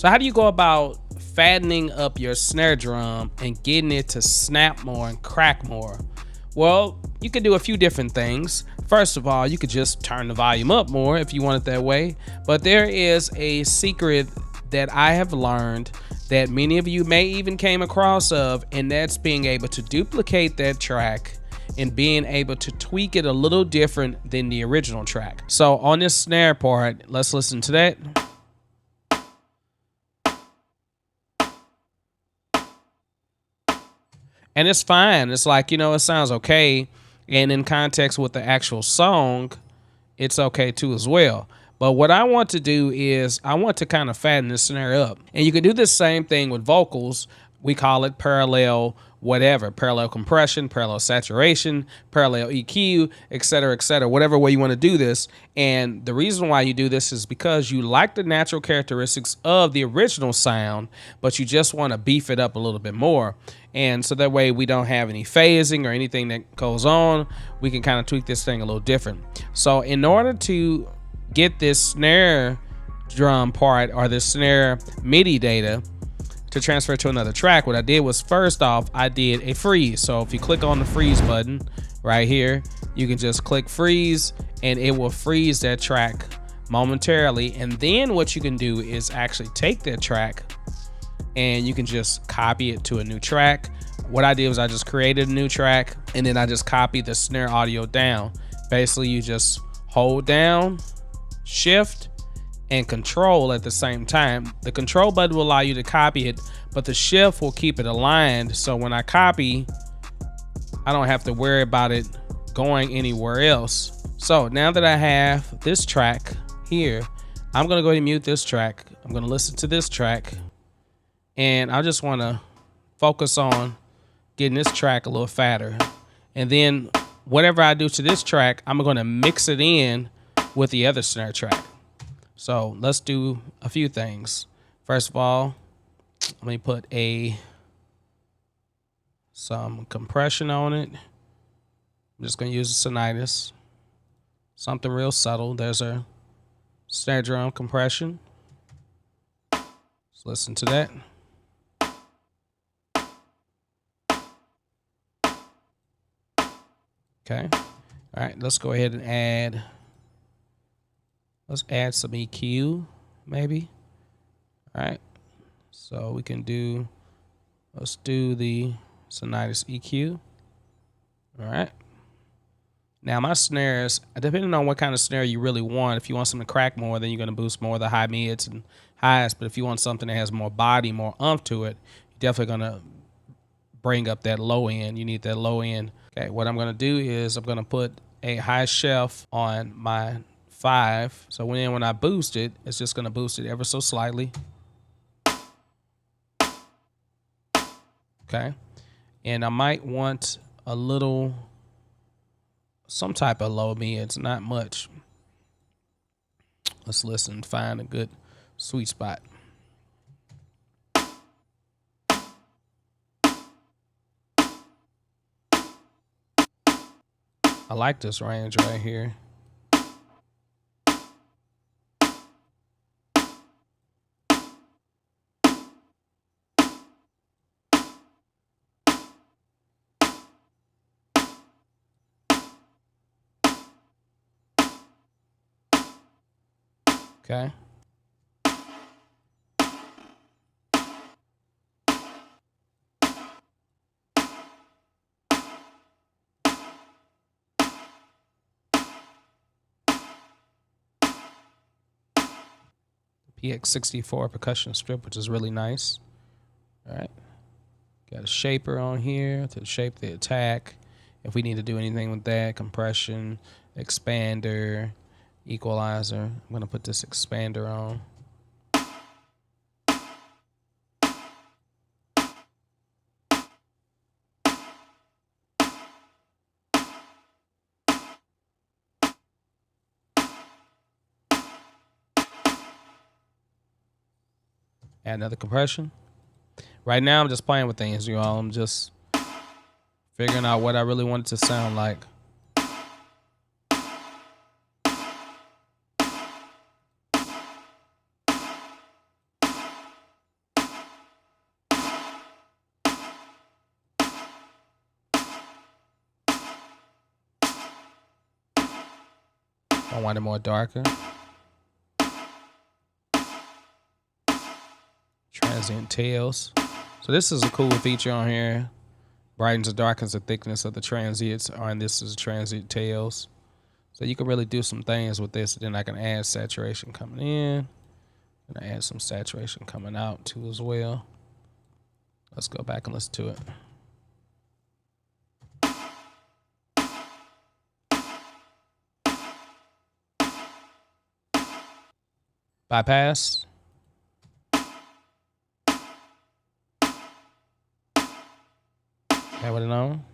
So how do you go about fattening up your snare drum and getting it to snap more and crack more? Well, you can do a few different things. First of all, you could just turn the volume up more if you want it that way. But there is a secret that I have learned that many of you may even came across of, and that's being able to duplicate that track and being able to tweak it a little different than the original track. So on this snare part, let's listen to that. And it's fine. It's like, it sounds okay. And in context with the actual song, it's okay too as well. But what I want to do is I want to kind of fatten the snare up. And you can do the same thing with vocals. We call it parallel whatever, parallel compression, parallel saturation, parallel EQ, etc., whatever way you want to do this. And the reason why you do this is because you like the natural characteristics of the original sound, but you just want to beef it up a little bit more. And so that way we don't have any phasing or anything that goes on. We can kind of tweak this thing a little different. So in order to get this snare drum part or this snare MIDI data to transfer to another track, what I did was, first off, I did a freeze. So if you click on the freeze button right here, you can just click freeze and it will freeze that track momentarily. And then what you can do is actually take that track and you can just copy it to a new track. What I did was I just created a new track and then I just copied the snare audio down. Basically, you just hold down, shift, and control at the same time. The control button will allow you to copy it, but the shift will keep it aligned. So when I copy, I don't have to worry about it going anywhere else. So now that I have this track here, I'm gonna go ahead and mute this track. I'm gonna listen to this track, and I just wanna focus on getting this track a little fatter. And then whatever I do to this track, I'm gonna mix it in with the other snare track. So let's do a few things. First of all, let me put some compression on it. I'm just gonna use a Sonitis, something real subtle. There's a snare drum compression. Let's listen to that. Okay. All right, let's go ahead and let's add some EQ, maybe. All right, so we can let's do the Sonitis EQ. All right. Now my snares, depending on what kind of snare you really want, if you want something to crack more, then you're gonna boost more of the high mids and highs. But if you want something that has more body, more oomph to it, you're definitely gonna bring up that low end. You need that low end. Okay, what I'm gonna do is I'm gonna put a high shelf on my 5. So when I boost it, it's just gonna boost it ever so slightly. Okay, and I might want a little, some type of low mids, not much. Let's listen, find a good sweet spot. I like this range right here. Okay. PX64 percussion strip, which is really nice. All right. Got a shaper on here to shape the attack. If we need to do anything with that, compression, expander, equalizer. I'm going to put this expander on. Add another compression. Right now, I'm just playing with things, you all. I'm just figuring out what I really want it to sound like. I want it more darker. Transient tails. So this is a cool feature on here. Brightens and darkens the thickness of the transients, and this is transient tails. So you can really do some things with this. Then I can add saturation coming in, and I add some saturation coming out too as well. Let's go back and listen to it. Bypass. Have it on.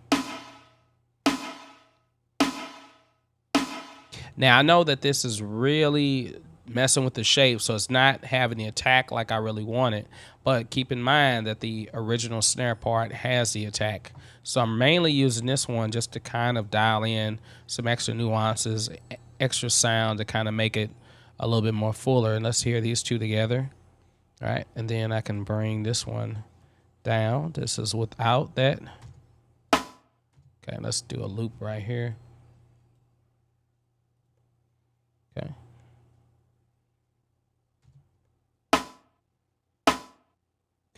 Now I know that this is really messing with the shape, so it's not having the attack like I really want it. But keep in mind that the original snare part has the attack. So I'm mainly using this one just to kind of dial in some extra nuances, extra sound to kind of make it a little bit more fuller. And let's hear these two together. All right, and then I can bring this one down. This is without that. Okay, let's do a loop right here. Okay.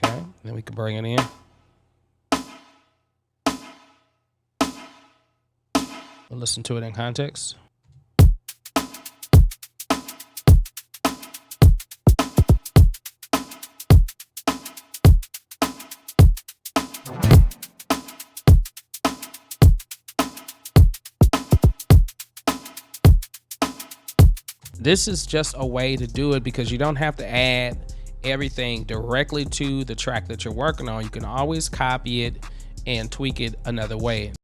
Okay, then we can bring it in. We'll listen to it in context. This is just a way to do it because you don't have to add everything directly to the track that you're working on. You can always copy it and tweak it another way.